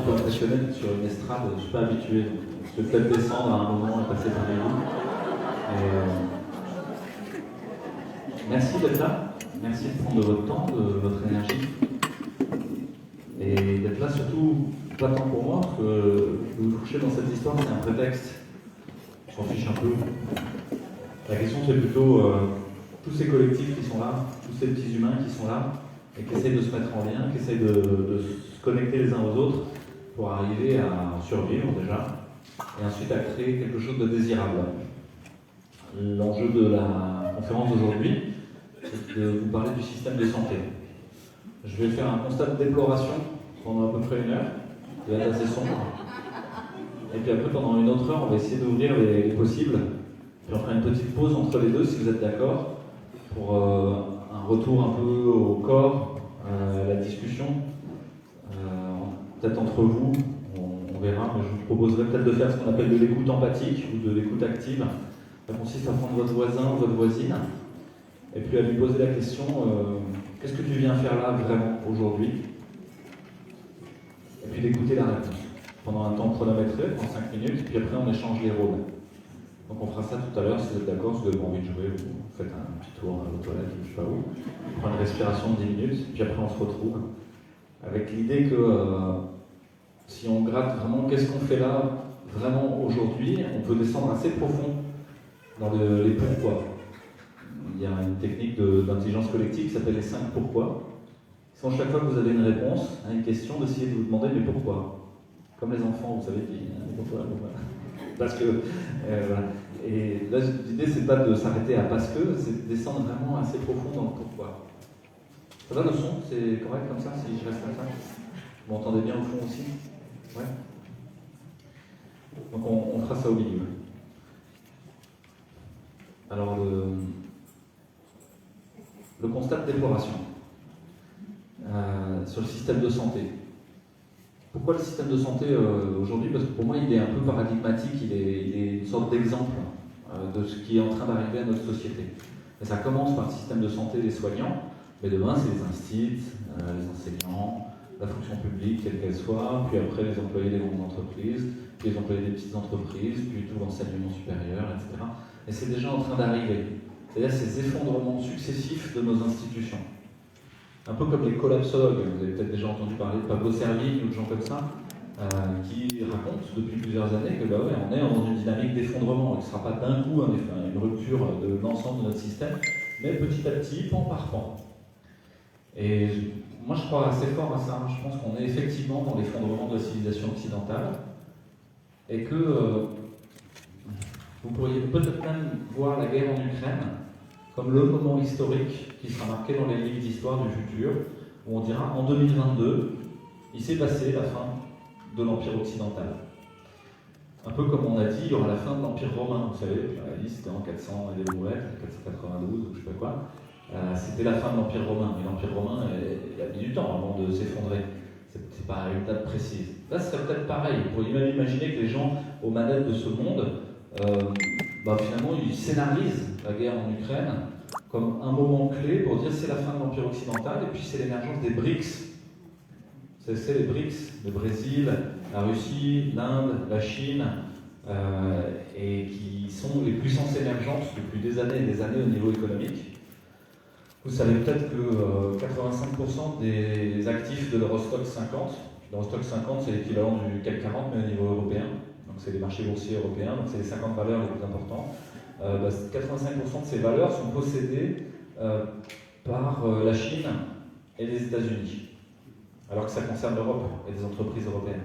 un peu impressionné d'être sur une estrade, je ne suis pas habitué, donc je vais peut-être descendre à un moment et passer par les lignes. Merci d'être là, merci de prendre de votre temps, de votre énergie, et d'être là surtout, pas tant pour moi, parce que vous coucher dans cette histoire, c'est un prétexte, je m'en fiche un peu. La question c'est plutôt tous ces collectifs qui sont là, tous ces petits humains qui sont là, et qui essayent de se mettre en lien, qui essayent de se connecter les uns aux autres pour arriver à survivre déjà, et ensuite à créer quelque chose de désirable. L'enjeu de la conférence d'aujourd'hui, c'est de vous parler du système de santé. Je vais faire un constat de déploration pendant à peu près 1 heure, qui va être assez sombre. Et puis après, pendant 1 autre heure, on va essayer d'ouvrir les possibles. Puis on fera une petite pause entre les deux, si vous êtes d'accord, pour un retour un peu au corps, à la discussion. Peut-être entre vous, on verra, mais je vous proposerai peut-être de faire ce qu'on appelle de l'écoute empathique ou de l'écoute active. Ça consiste à prendre votre voisin, votre voisine, et puis à lui poser la question qu'est-ce que tu viens faire là vraiment aujourd'hui? Et puis d'écouter la réponse pendant un temps chronométré, pendant 5 minutes, puis après on échange les rôles. Donc on fera ça tout à l'heure si vous êtes d'accord, si vous avez pas envie de jouer, vous faites un petit tour aux toilettes, je ne sais pas où. On prend une respiration de 10 minutes, puis après on se retrouve avec l'idée que si on gratte vraiment qu'est-ce qu'on fait là vraiment aujourd'hui, on peut descendre assez profond dans les pourquoi. Il y a une technique d'intelligence collective qui s'appelle les 5 pourquoi. Sans chaque fois que vous avez une réponse à une question, d'essayer de vous demander mais pourquoi? Comme les enfants, vous savez, pourquoi? Parce que, voilà. Et là, l'idée, c'est pas de s'arrêter à parce que, c'est de descendre vraiment assez profond dans le pourquoi. Ça va le son? C'est correct comme ça, si je reste comme ça? Vous m'entendez bien au fond aussi? Ouais. Donc on fera ça au milieu. Alors, le constat de déploration sur le système de santé. Pourquoi le système de santé aujourd'hui? Parce que pour moi, il est un peu paradigmatique, il est une sorte d'exemple de ce qui est en train d'arriver à notre société. Et ça commence par le système de santé des soignants, mais demain, c'est les instituts, les enseignants, la fonction publique, quelle qu'elle soit, puis après les employés des grandes entreprises, puis les employés des petites entreprises, puis tout l'enseignement supérieur, etc. Et c'est déjà en train d'arriver. C'est-à-dire ces effondrements successifs de nos institutions. Un peu comme les collapsologues, vous avez peut-être déjà entendu parler de Pablo Servigne ou de gens comme ça, qui racontent depuis plusieurs années que on est dans une dynamique d'effondrement, et que ce ne sera pas d'un coup une rupture de l'ensemble de notre système, mais petit à petit, pan par pan. Et moi je crois assez fort à ça, je pense qu'on est effectivement dans l'effondrement de la civilisation occidentale, et que vous pourriez peut-être même voir la guerre en Ukraine comme le moment historique qui sera marqué dans les livres d'histoire du futur, où on dira en 2022, il s'est passé la fin de l'Empire occidental. Un peu comme on a dit, il y aura la fin de l'Empire romain, vous savez, la liste c'était en 400 et des brouettes, 492 ou je sais pas quoi, c'était la fin de l'Empire romain, mais l'Empire romain, il a mis du temps avant de s'effondrer. C'est pas une date précise. Là, ce serait peut-être pareil. Vous pourriez même imaginer que les gens aux manettes de ce monde, finalement, ils scénarisent la guerre en Ukraine comme un moment clé pour dire c'est la fin de l'Empire occidental, et puis c'est l'émergence des BRICS. C'est les BRICS, le Brésil, la Russie, l'Inde, la Chine, et qui sont les puissances émergentes depuis des années et des années au niveau économique. Vous savez peut-être que 85% des actifs de l'Eurostoxx 50, l'Eurostoxx 50 c'est l'équivalent du CAC 40 mais au niveau européen, donc c'est les marchés boursiers européens, donc c'est les 50 valeurs les plus importantes. 85% de ces valeurs sont possédées par la Chine et les États-Unis, alors que ça concerne l'Europe et des entreprises européennes.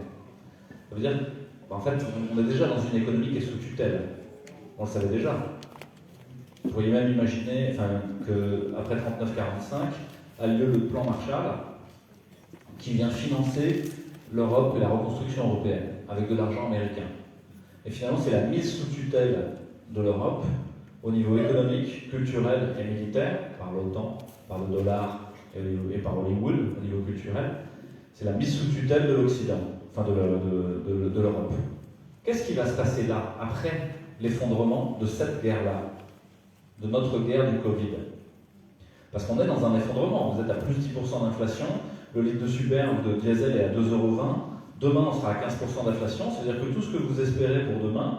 Ça veut dire qu'en fait, on est déjà dans une économie qui est sous tutelle. On le savait déjà. Vous pourriez même imaginer qu'après 39-45 a lieu le plan Marshall qui vient financer l'Europe et la reconstruction européenne avec de l'argent américain. Et finalement, c'est la mise sous tutelle de l'Europe au niveau économique, culturel et militaire, par l'OTAN, par le dollar et par Hollywood au niveau culturel. C'est la mise sous tutelle de l'Occident, de l'Europe. Qu'est-ce qui va se passer là, après l'effondrement de cette guerre-là, de notre guerre du Covid? Parce qu'on est dans un effondrement, vous êtes à plus 10% d'inflation, le litre de super de diesel est à 2,20 €, Demain, on sera à 15% d'inflation, c'est-à-dire que tout ce que vous espérez pour demain,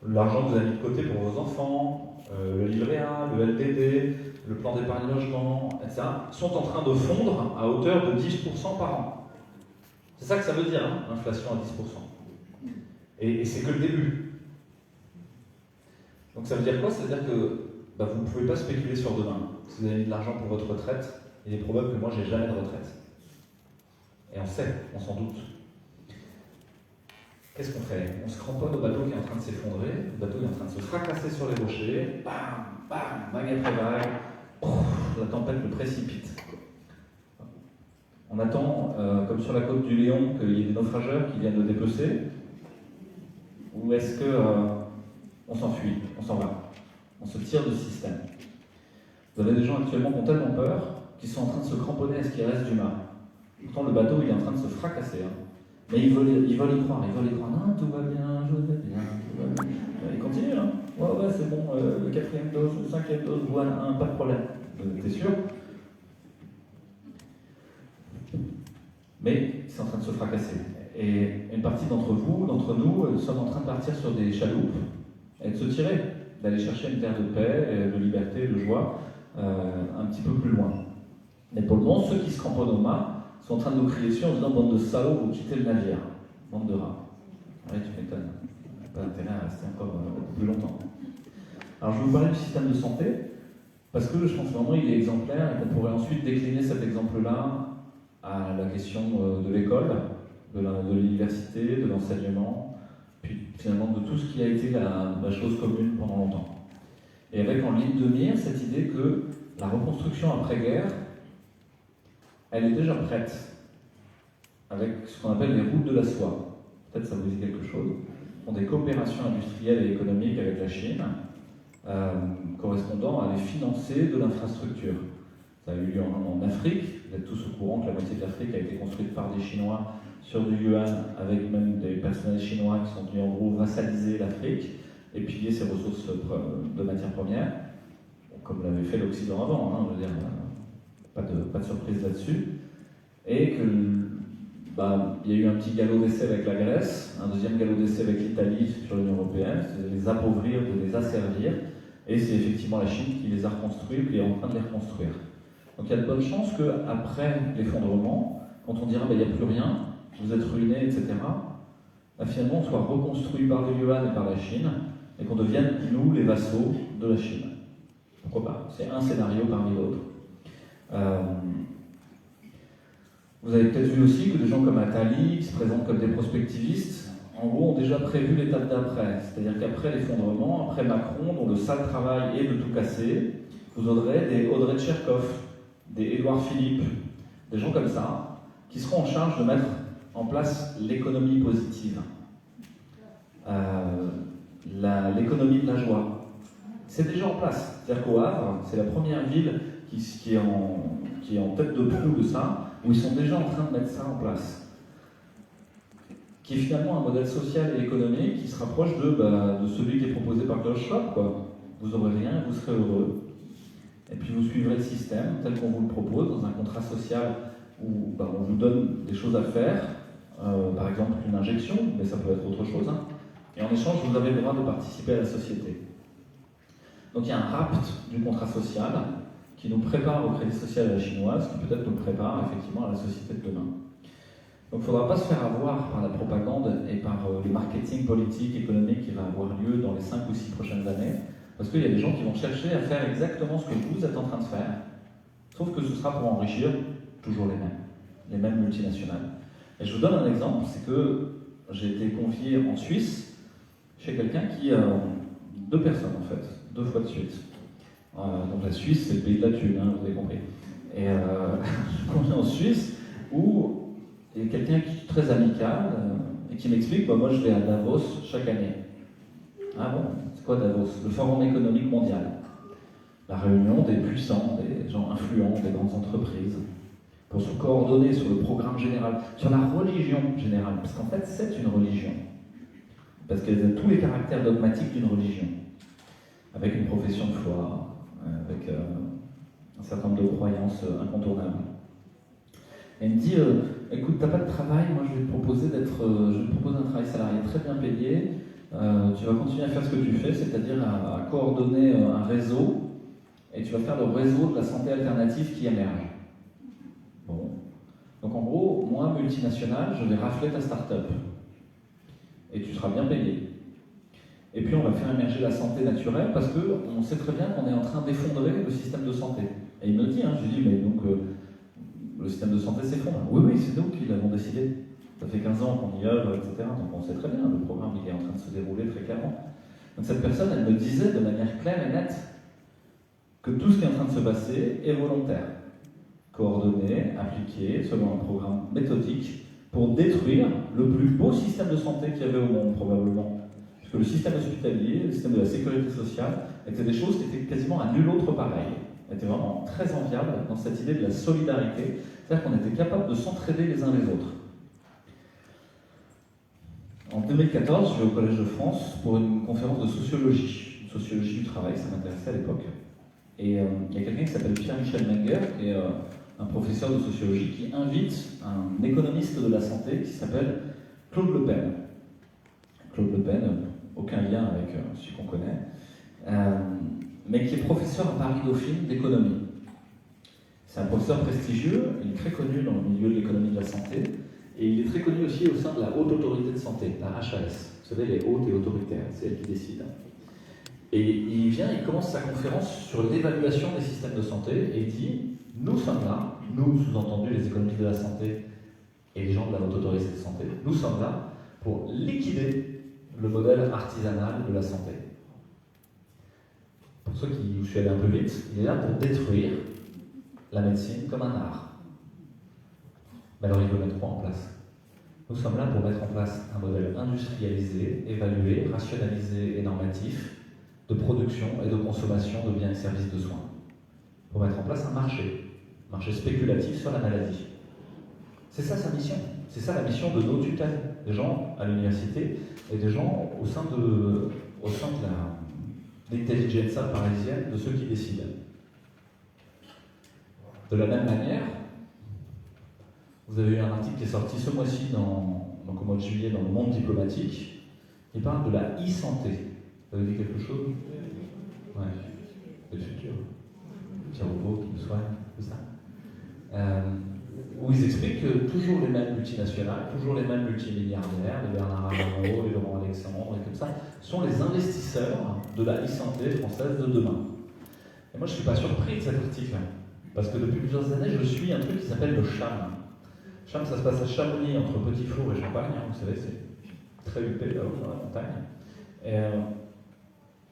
l'argent que vous avez mis de côté pour vos enfants, le livret A, le LDD, le plan d'épargne logement, etc., sont en train de fondre à hauteur de 10% par an. C'est ça que ça veut dire, hein, l'inflation à 10%. Et c'est que le début. Donc ça veut dire quoi? Ça veut dire que vous ne pouvez pas spéculer sur demain. Si vous avez mis de l'argent pour votre retraite, il est probable que moi, j'ai jamais de retraite. Et on sait, on s'en doute. Qu'est-ce qu'on fait? On se cramponne au bateau qui est en train de s'effondrer, le bateau est en train de se fracasser sur les rochers, bam, bam, vague après vague, la tempête le précipite. On attend, comme sur la côte du Léon, qu'il y ait des naufrageurs qui viennent le dépecer, ou est-ce qu'on s'enfuit, on s'en va, on se tire du système? Vous avez des gens actuellement qui ont tellement peur qu'ils sont en train de se cramponner à ce qui reste du mât. Pourtant, le bateau il est en train de se fracasser. Hein. Mais ils veulent y croire, Non, tout va bien, je vais bien, tout va bien. Ils continuent, hein. Ouais, c'est bon, le 4e dose, le 5e dose, voilà, pas de problème. T'es sûr? Mais c'est en train de se fracasser. Et une partie d'entre vous, d'entre nous, sommes en train de partir sur des chaloupes et de se tirer, d'aller chercher une terre de paix, de liberté, de joie, un petit peu plus loin. Mais pour le moment, ceux qui se cramponnent au mât sont en train de nous crier dessus en disant « Bande de salauds, vous quittez le navire. Bande de rats. » Oui, tu m'étonnes. Pas intérêt à rester encore beaucoup plus longtemps. Alors, je vais vous parler du système de santé, parce que je pense vraiment qu'il est exemplaire et qu'on pourrait ensuite décliner cet exemple-là à la question de l'école, de l'université, de l'enseignement, puis finalement de tout ce qui a été la chose commune pendant longtemps. Et avec en ligne de mire cette idée que la reconstruction après-guerre, elle est déjà prête, avec ce qu'on appelle les routes de la soie. Peut-être ça vous dit quelque chose. Ce sont des coopérations industrielles et économiques avec la Chine, correspondant à les financer de l'infrastructure. Ça a eu lieu en Afrique. Vous êtes tous au courant que la moitié de l'Afrique a été construite par des Chinois sur du yuan, avec même des personnels chinois qui sont venus en gros vassaliser l'Afrique et piller ses ressources de matières premières, comme l'avait fait l'Occident avant, hein, je veux dire, pas de surprise là-dessus. Et que il y a eu un petit galop d'essai avec la Grèce, un deuxième galop d'essai avec l'Italie sur l'Union européenne, c'est de les appauvrir, de les asservir, et c'est effectivement la Chine qui les a reconstruits, qui est en train de les reconstruire. Donc il y a de bonnes chances qu'après l'effondrement, quand on dira il n'y a plus rien, vous êtes ruinés, etc., finalement on soit reconstruit par le yuan et par la Chine, et qu'on devienne, nous, les vassaux de la Chine. Pourquoi pas? C'est un scénario parmi d'autres. Vous avez peut-être vu aussi que des gens comme Attali, qui se présentent comme des prospectivistes, en gros ont déjà prévu l'étape d'après. C'est-à-dire qu'après l'effondrement, après Macron, dont le sale travail est de tout casser, vous aurez des Audrey Tcherkov, des Édouard Philippe, des gens comme ça, qui seront en charge de mettre en place l'économie positive. L'économie de la joie. C'est déjà en place. C'est-à-dire qu'au Havre, c'est la première ville qui est en tête de proue de ça, où ils sont déjà en train de mettre ça en place. Qui est finalement un modèle social et économique qui se rapproche de celui qui est proposé par Klaus Schwab, quoi. Vous n'aurez rien, vous serez heureux. Et puis vous suivrez le système tel qu'on vous le propose, dans un contrat social où on vous donne des choses à faire, par exemple une injection, mais ça peut être autre chose, hein. Et en échange, vous avez le droit de participer à la société. Donc il y a un rapt du contrat social qui nous prépare au crédit social à la chinoise, qui peut-être nous prépare effectivement à la société de demain. Donc il ne faudra pas se faire avoir par la propagande et par le marketing politique, économique qui va avoir lieu dans les 5 ou 6 prochaines années, parce qu'il y a des gens qui vont chercher à faire exactement ce que vous êtes en train de faire, sauf que ce sera pour enrichir toujours les mêmes multinationales. Et je vous donne un exemple, c'est que j'ai été convié en Suisse chez quelqu'un qui a 2 personnes en fait, 2 fois de suite. Donc la Suisse, c'est le pays de la thune, hein, vous avez compris. Et je suis convié en Suisse où il y a quelqu'un qui est très amical et qui m'explique moi je vais à Davos chaque année. Ah bon, c'est quoi Davos? Le Forum économique mondial. La réunion des puissants, des gens influents, des grandes entreprises, pour se coordonner sur le programme général, sur la religion générale, parce qu'en fait c'est une religion. Parce qu'elle a tous les caractères dogmatiques d'une religion, avec une profession de foi, avec un certain nombre de croyances incontournables. Et il me dit, écoute, t'as pas de travail, moi je vais te proposer je vais te proposer un travail salarié très bien payé. Tu vas continuer à faire ce que tu fais, c'est-à-dire à coordonner un réseau, et tu vas faire le réseau de la santé alternative qui émerge. Bon. Donc en gros, moi, multinational, je vais rafler ta start-up. Et tu seras bien payé. Et puis on va faire émerger la santé naturelle parce qu'on sait très bien qu'on est en train d'effondrer le système de santé. Et il me le dit, je lui dis, mais donc le système de santé s'effondre. Oui, oui, c'est nous qui l'avons décidé. Ça fait 15 ans qu'on y œuvre, etc. Donc on sait très bien, le programme il est en train de se dérouler très clairement. Donc cette personne, elle me disait de manière claire et nette que tout ce qui est en train de se passer est volontaire, coordonné, appliqué, selon un programme méthodique, pour détruire le plus beau système de santé qu'il y avait au monde, probablement. Parce que le système hospitalier, le système de la sécurité sociale, étaient des choses qui étaient quasiment à nul autre pareil. Étaient vraiment très enviables dans cette idée de la solidarité, c'est-à-dire qu'on était capable de s'entraider les uns les autres. En 2014, je vais au Collège de France pour une conférence de sociologie du travail, ça m'intéressait à l'époque. Et il y a quelqu'un qui s'appelle Pierre-Michel Menger, qui est un professeur de sociologie, qui invite un économiste de la santé qui s'appelle Claude Le Pen. Claude Le Pen, aucun lien avec celui qu'on connaît, mais qui est professeur à Paris-Dauphine d'économie. C'est un professeur prestigieux, il est très connu dans le milieu de l'économie de la santé, et il est très connu aussi au sein de la Haute Autorité de Santé, la HAS. Vous savez, les hautes et autoritaires, c'est elles qui décident. Et il vient, il commence sa conférence sur l'évaluation des systèmes de santé, et il dit, nous sommes là, nous, sous-entendu les économistes de la santé et les gens de la Haute Autorité de Santé, nous sommes là pour liquider le modèle artisanal de la santé. Pour ceux qui, je suis allé un peu vite, il est là pour détruire la médecine comme un art. Mais alors il veut mettre quoi en place? Nous sommes là pour mettre en place un modèle industrialisé, évalué, rationalisé et normatif de production et de consommation de biens et services de soins. Pour mettre en place un marché spéculatif sur la maladie. C'est ça sa mission. C'est ça la mission de nos tutelles, des gens à l'université et des gens au sein de l'intelligentsia parisienne, de ceux qui décident. De la même manière, vous avez eu un article qui est sorti ce mois-ci, donc au mois de juillet, dans le Monde diplomatique, qui parle de la e-santé. Ça vous dit quelque chose? Ouais, c'est le futur. Petit robot qui nous soigne, tout ça. Où ils expliquent que toujours les mêmes multinationales, toujours les mêmes multimilliardaires, les Bernard Arnault, les Laurent Alexandre, et comme ça, sont les investisseurs de la e-santé française de demain. Et moi, je ne suis pas surpris de cet article, parce que depuis plusieurs années, je suis un truc qui s'appelle le CHAM. CHAM, ça se passe à Chamonix, entre Petit-Flour et Champagne, vous savez, c'est très huppé là-haut dans la montagne. Et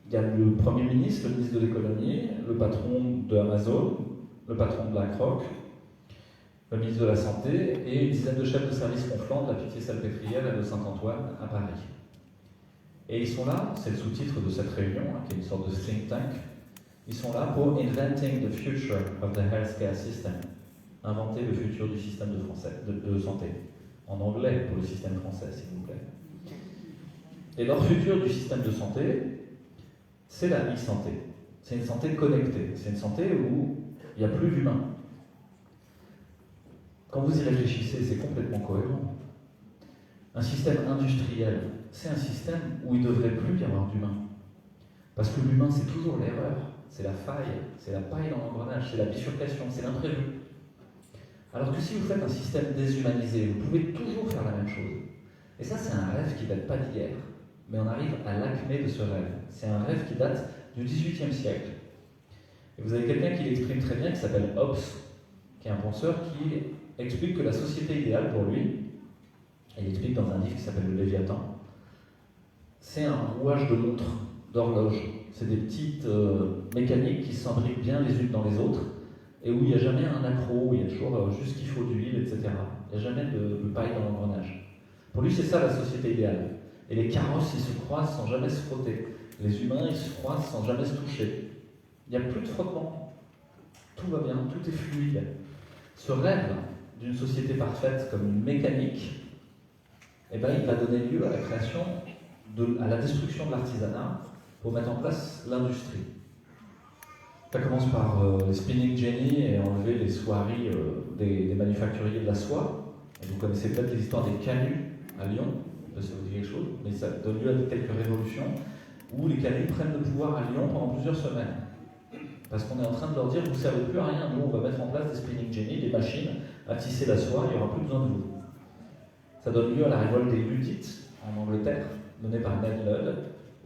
il y a le Premier ministre, le ministre de l'économie, le patron de Amazon, le patron de BlackRock, le ministre de la Santé et une dizaine de chefs de service conflans de la Pitié-Salpêtrière et de Saint-Antoine à Paris. Et ils sont là, c'est le sous-titre de cette réunion, qui est une sorte de think tank, ils sont là pour Inventing the Future of the Healthcare System, inventer le futur du système de santé, en anglais pour le système français, s'il vous plaît. Et leur futur du système de santé, c'est la e-santé. C'est une santé connectée, c'est une santé où il n'y a plus d'humain. Quand vous y réfléchissez, c'est complètement cohérent. Un système industriel, c'est un système où il ne devrait plus y avoir d'humain. Parce que l'humain, c'est toujours l'erreur, c'est la faille, c'est la paille dans l'engrenage, c'est la bifurcation, c'est l'imprévu. Alors que si vous faites un système déshumanisé, vous pouvez toujours faire la même chose. Et ça, c'est un rêve qui ne date pas d'hier. Mais on arrive à l'acmé de ce rêve. C'est un rêve qui date du XVIIIe siècle. Et vous avez quelqu'un qui l'exprime très bien, qui s'appelle Hobbes, qui est un penseur qui explique que la société idéale pour lui, et il explique dans un livre qui s'appelle Le Léviathan, c'est un rouage de montre, d'horloge. C'est des petites mécaniques qui s'imbriquent bien les unes dans les autres, et où il n'y a jamais un accroc, où il y a toujours juste qu'il faut d'huile, etc. Il n'y a jamais de paille dans l'engrenage. Pour lui, c'est ça la société idéale. Et les carrosses, ils se croisent sans jamais se frotter. Les humains, ils se croisent sans jamais se toucher. Il n'y a plus de frottement. Tout va bien, tout est fluide. Ce rêve d'une société parfaite comme une mécanique, eh ben, il va donner lieu à la création, à la destruction de l'artisanat pour mettre en place l'industrie. Ça commence par les spinning jenny et enlever les soieries des manufacturiers de la soie. Vous connaissez peut-être les histoires des canuts à Lyon, je ne sais pas si ça vous dit quelque chose, mais ça donne lieu à quelques révolutions où les canuts prennent le pouvoir à Lyon pendant plusieurs semaines. Parce qu'on est en train de leur dire, vous ne servez plus à rien, nous on va mettre en place des spinning jenny, des machines à tisser la soie, il n'y aura plus besoin de vous. Ça donne lieu à la révolte des Luddites en Angleterre, menée par Ned Ludd,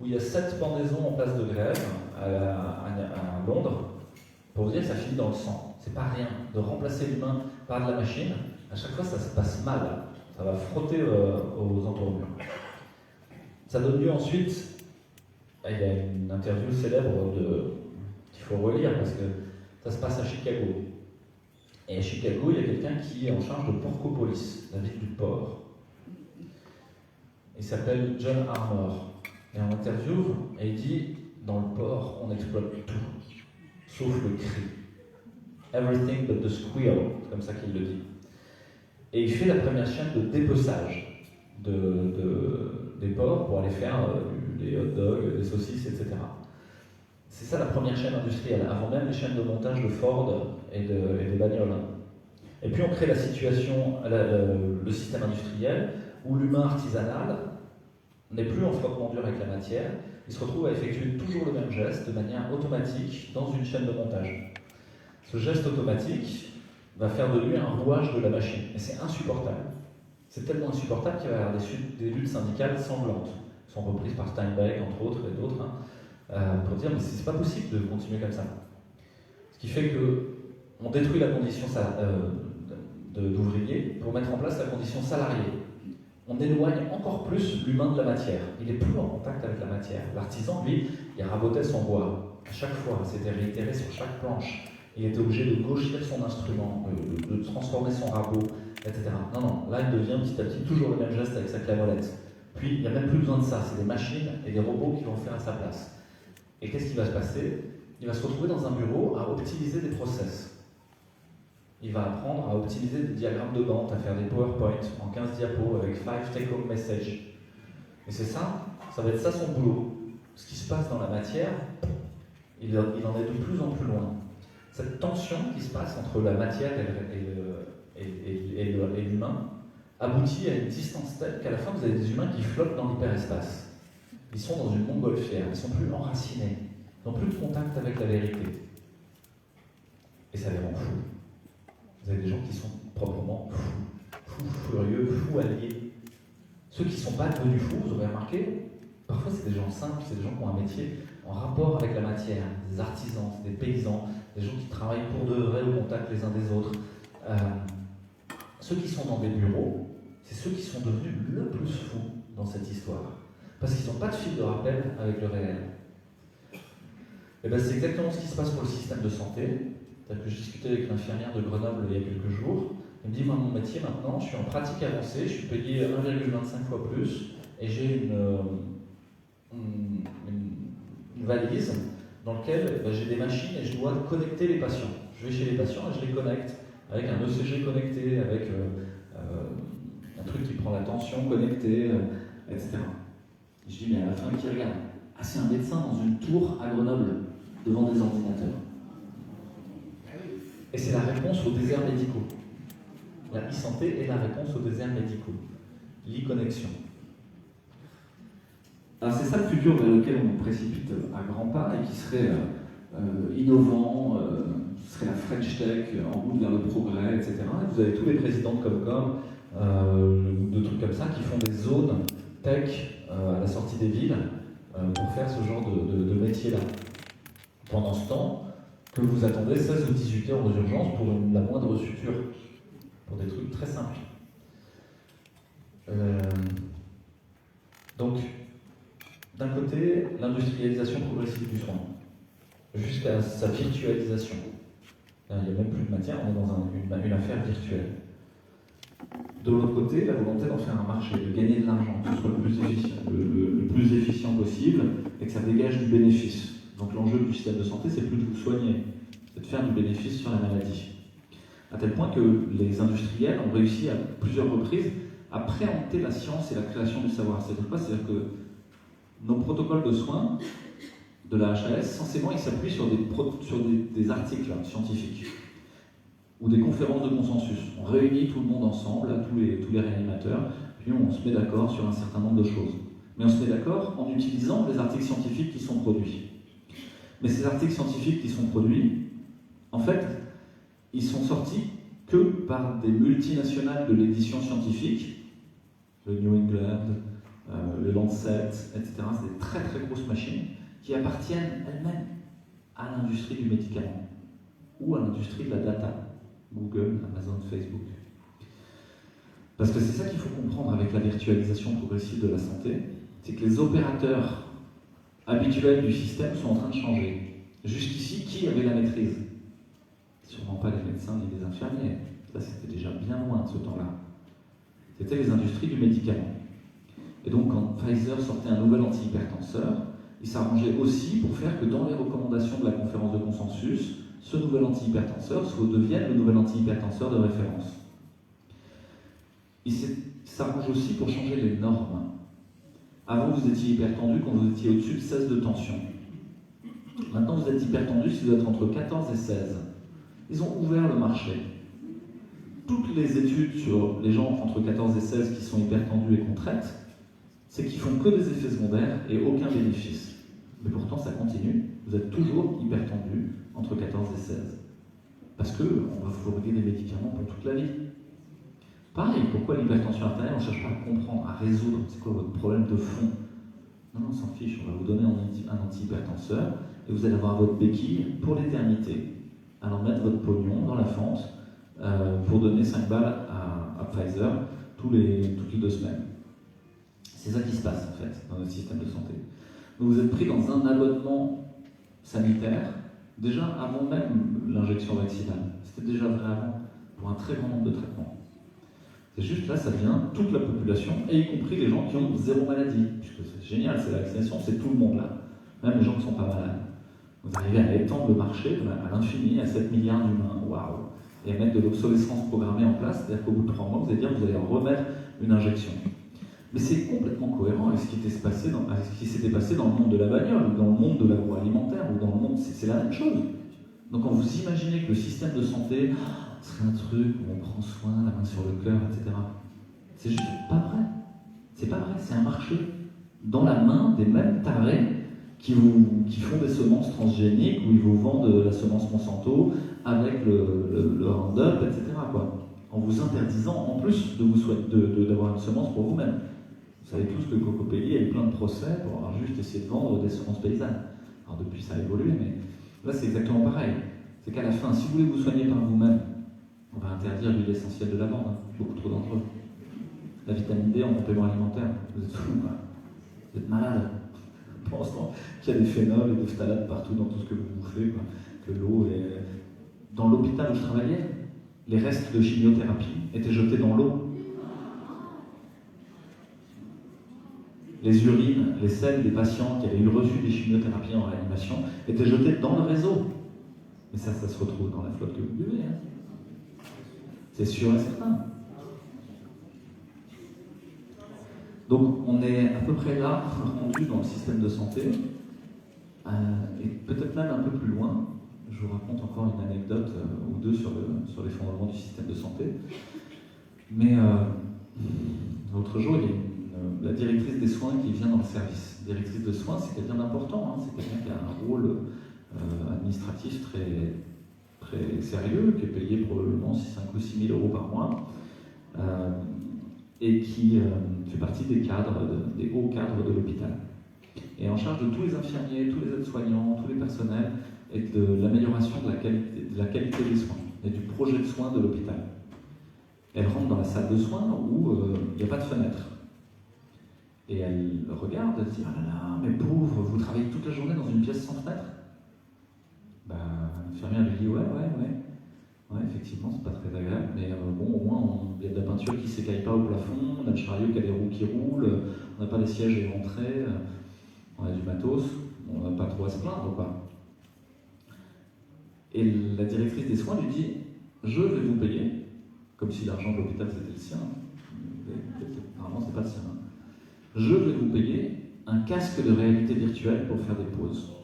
où il y a 7 pendaisons en place de grève à Londres, pour vous dire que ça finit dans le sang. C'est pas rien de remplacer l'humain par de la machine. À chaque fois, ça se passe mal. Ça va frotter aux entournures. Ça donne lieu ensuite, il y a une interview célèbre qu'il faut relire parce que ça se passe à Chicago. Et à Chicago, il y a quelqu'un qui est en charge de Porcopolis, la ville du port. Il s'appelle John Armour. Et en interview, il dit, dans le port, on exploite tout, sauf le cri. Everything but the squeal, c'est comme ça qu'il le dit. Et il fait la première chaîne de dépeçage des porcs pour aller faire des hot dogs, des saucisses, etc. C'est ça la première chaîne industrielle, avant même les chaînes de montage de Ford et des bagnoles. Et puis on crée la situation, le système industriel, où l'humain artisanal n'est plus en frottement dur avec la matière, il se retrouve à effectuer toujours le même geste de manière automatique dans une chaîne de montage. Ce geste automatique va faire de lui un rouage de la machine, et c'est insupportable. C'est tellement insupportable qu'il va y avoir des luttes syndicales sanglantes, qui sont reprises par Steinbeck, entre autres, et d'autres, pour dire mais c'est pas possible de continuer comme ça. Ce qui fait qu'on détruit la condition d'ouvrier pour mettre en place la condition salariée. On éloigne encore plus l'humain de la matière. Il n'est plus en contact avec la matière. L'artisan, lui, il rabotait son bois. À chaque fois, c'était réitéré sur chaque planche. Il était obligé de gauchir son instrument, de transformer son rabot, etc. Non, là, il devient petit à petit toujours le même geste avec sa clavolette. Puis, il n'y a même plus besoin de ça. C'est des machines et des robots qui vont faire à sa place. Et qu'est-ce qui va se passer? Il va se retrouver dans un bureau à optimiser des process. Il va apprendre à optimiser des diagrammes de Gantt, à faire des PowerPoint en 15 diapos avec 5 take-home messages. Et c'est ça, ça va être ça son boulot. Ce qui se passe dans la matière, il en est de plus en plus loin. Cette tension qui se passe entre la matière et l'humain aboutit à une distance telle qu'à la fin vous avez des humains qui flottent dans l'hyperespace. Ils sont dans une montgolfière, ils ne sont plus enracinés, ils n'ont plus de contact avec la vérité. Et ça les rend fous. Vous avez des gens qui sont proprement fous furieux, fous alliés. Ceux qui ne sont pas devenus fous, vous aurez remarqué, parfois c'est des gens simples, c'est des gens qui ont un métier en rapport avec la matière, des artisans, des paysans, des gens qui travaillent pour de vrai au contact les uns des autres. Ceux qui sont dans des bureaux, c'est ceux qui sont devenus le plus fous dans cette histoire. Parce qu'ils n'ont pas de fil de rappel avec le réel. Et bien c'est exactement ce qui se passe pour le système de santé. C'est-à-dire que je discutais avec une infirmière de Grenoble il y a quelques jours. Elle me dit, moi mon métier maintenant, je suis en pratique avancée, je suis payé 1,25 fois plus, et j'ai une valise dans laquelle j'ai des machines et je dois connecter les patients. Je vais chez les patients et je les connecte avec un ECG connecté, avec un truc qui prend la tension connectée, etc. Et je dis, mais à la fin, qui regarde? Ah, c'est un médecin dans une tour à Grenoble, devant des ordinateurs. Et c'est la réponse aux déserts médicaux. La e-santé est la réponse aux déserts médicaux. L'e-connexion. Alors c'est ça le futur vers lequel on précipite à grands pas et qui serait innovant, qui serait la French Tech en route vers le progrès, etc. Et vous avez tous les présidents de Comcom, de trucs comme ça, qui font des zones tech à la sortie des villes pour faire ce genre de métier-là. Pendant ce temps, que vous attendez 16 ou 18 heures aux urgences pour la moindre suture, pour des trucs très simples. Donc, d'un côté, l'industrialisation progressive du soin, jusqu'à sa virtualisation. Là, il n'y a même plus de matière, on est dans une affaire virtuelle. De l'autre côté, la volonté d'en faire un marché, de gagner de l'argent, que ce soit le plus efficient possible et que ça dégage du bénéfice. Donc l'enjeu du système de santé, c'est plus de vous soigner, c'est de faire du bénéfice sur la maladie. À tel point que les industriels ont réussi à plusieurs reprises à préempter la science et la création du savoir. C'est-à-dire quoi? C'est-à-dire que nos protocoles de soins de la HAS, censément, ils s'appuient sur des articles scientifiques. ou des conférences de consensus. On réunit tout le monde ensemble, là, tous les réanimateurs, puis on se met d'accord sur un certain nombre de choses. Mais on se met d'accord en utilisant les articles scientifiques qui sont produits. Mais ces articles scientifiques qui sont produits, en fait, ils sont sortis que par des multinationales de l'édition scientifique, le New England, le Lancet, etc. C'est des très très grosses machines qui appartiennent elles-mêmes à l'industrie du médicament ou à l'industrie de la data, Google, Amazon, Facebook. Parce que c'est ça qu'il faut comprendre avec la virtualisation progressive de la santé, c'est que les opérateurs habituels du système sont en train de changer. Jusqu'ici, qui avait la maîtrise? Sûrement pas les médecins ni les infirmiers. Ça, c'était déjà bien loin de ce temps-là. C'était les industries du médicament. Et donc, quand Pfizer sortait un nouvel antihypertenseur, il s'arrangeait aussi pour faire que dans les recommandations de la conférence de consensus, ce nouvel antihypertenseur devienne le nouvel antihypertenseur de référence. Il s'arrange aussi pour changer les normes. Avant, vous étiez hypertendu quand vous étiez au-dessus de 16 de tension. Maintenant, vous êtes hypertendu si vous êtes entre 14 et 16. Ils ont ouvert le marché. Toutes les études sur les gens entre 14 et 16 qui sont hypertendus et qu'on traite, c'est qu'ils font que des effets secondaires et aucun bénéfice. Mais pourtant, ça continue. Vous êtes toujours hypertendu entre 14 et 16. Parce qu'on va vous fournir des médicaments pour toute la vie. Pareil, pourquoi l'hypertension artérielle, on ne cherche pas à comprendre, à résoudre, c'est quoi votre problème de fond? Non, on s'en fiche, on va vous donner un antihypertenseur et vous allez avoir votre béquille pour l'éternité. Alors mettre votre pognon dans la fente pour donner 5 balles à Pfizer toutes les 2 semaines. C'est ça qui se passe en fait dans notre système de santé. Donc vous êtes pris dans un abonnement sanitaire déjà avant même l'injection vaccinale. C'était déjà vrai avant pour un très grand nombre de traitements. C'est juste là, ça vient toute la population, et y compris les gens qui ont 0 maladie. Puisque c'est génial, c'est la vaccination, c'est tout le monde là. Même les gens qui ne sont pas malades. Vous arrivez à étendre le marché à l'infini, à 7 milliards d'humains. Waouh! Et à mettre de l'obsolescence programmée en place, c'est-à-dire qu'au bout de 3 mois, vous allez dire que vous allez remettre une injection. Mais c'est complètement cohérent avec ce qui s'était passé dans le monde de la bagnole, ou dans le monde de l'agroalimentaire, ou dans le monde. C'est la même chose. Donc quand vous imaginez que le système de santé serait un truc où on prend soin, la main sur le cœur, etc. C'est juste pas vrai. C'est pas vrai, c'est un marché dans la main des mêmes tarés qui font des semences transgéniques, où ils vous vendent la semence Monsanto avec le Roundup, etc. quoi. En vous interdisant en plus d'avoir une semence pour vous-même. Vous savez tous que Cocopelli a eu plein de procès pour avoir juste essayé de vendre des semences paysannes. Alors depuis ça a évolué, mais là c'est exactement pareil. C'est qu'à la fin, si vous voulez vous soigner par vous-même, on va interdire l'huile essentielle de lavande, beaucoup trop d'entre eux. La vitamine D en complément alimentaire, vous êtes fous, quoi. Vous êtes malade. Pensant qu'il y a des phénols et des phtalates partout dans tout ce que vous bouffez, quoi. Que l'eau est... Dans l'hôpital où je travaillais, les restes de chimiothérapie étaient jetés dans l'eau. Les urines, les selles des patients qui avaient eu reçu des chimiothérapies en réanimation étaient jetés dans le réseau. Mais ça se retrouve dans la flotte que vous buvez. Hein. C'est sûr et certain. Donc on est à peu près là, rendu dans le système de santé, et peut-être même un peu plus loin. Je vous raconte encore une anecdote ou deux sur les fondements du système de santé. Mais l'autre jour, il y a la directrice des soins qui vient dans le service. Directrice de soins, c'est quelqu'un d'important, hein, c'est quelqu'un qui a un rôle administratif très, très sérieux, qui est payé probablement 5 ou 6 000 euros par mois, et qui fait partie des hauts cadres de l'hôpital. Et en charge de tous les infirmiers, tous les aides-soignants, tous les personnels, et de l'amélioration de la qualité des soins, et du projet de soins de l'hôpital. Elle rentre dans la salle de soins où il n'y a pas de fenêtre. Et elle regarde, elle se dit « Ah là là, mais pauvre, vous travaillez toute la journée dans une pièce sans fenêtre ?» L'infirmière lui dit « Ouais, effectivement, c'est pas très agréable, mais bon, au moins, il y a de la peinture qui ne s'écaille pas au plafond, on a le chariot qui a des roues qui roulent, on n'a pas les sièges éventrés, on a du matos, on n'a pas trop à se plaindre, quoi. » Et la directrice des soins lui dit « Je vais vous payer », comme si l'argent de l'hôpital c'était le sien. Apparemment, c'est pas le sien. Hein. Je vais vous payer un casque de réalité virtuelle pour faire des pauses.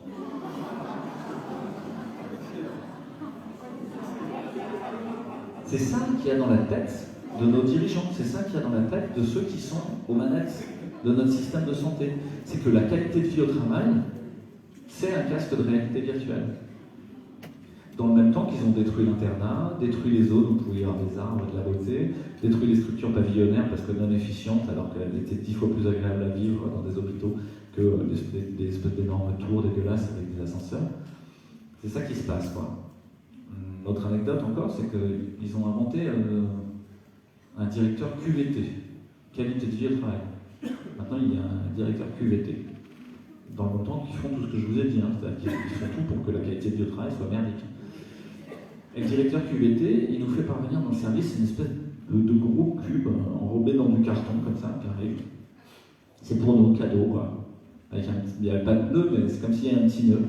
C'est ça qu'il y a dans la tête de nos dirigeants, c'est ça qu'il y a dans la tête de ceux qui sont aux manettes de notre système de santé. C'est que la qualité de vie au travail, c'est un casque de réalité virtuelle. Dans le même temps qu'ils ont détruit l'internat, détruit les zones où il pouvait y avoir des arbres et de la beauté, détruit les structures pavillonnaires parce que non efficientes, alors qu'elles étaient 10 fois plus agréables à vivre dans des hôpitaux que des espèces d'énormes tours dégueulasses avec des ascenseurs. C'est ça qui se passe, quoi. Une autre anecdote encore, c'est qu'ils ont inventé un directeur QVT, qualité de vie au travail. Maintenant, il y a un directeur QVT. Dans le même temps qu'ils font tout ce que je vous ai dit, c'est-à-dire qu'ils font tout pour que la qualité de vie au travail soit merdique. Et le directeur QVT, il nous fait parvenir dans le service une espèce de gros cube enrobé dans du carton, comme ça, carré. C'est pour nos cadeaux, quoi. Avec il n'y avait pas de nœud, mais c'est comme s'il y avait un petit nœud.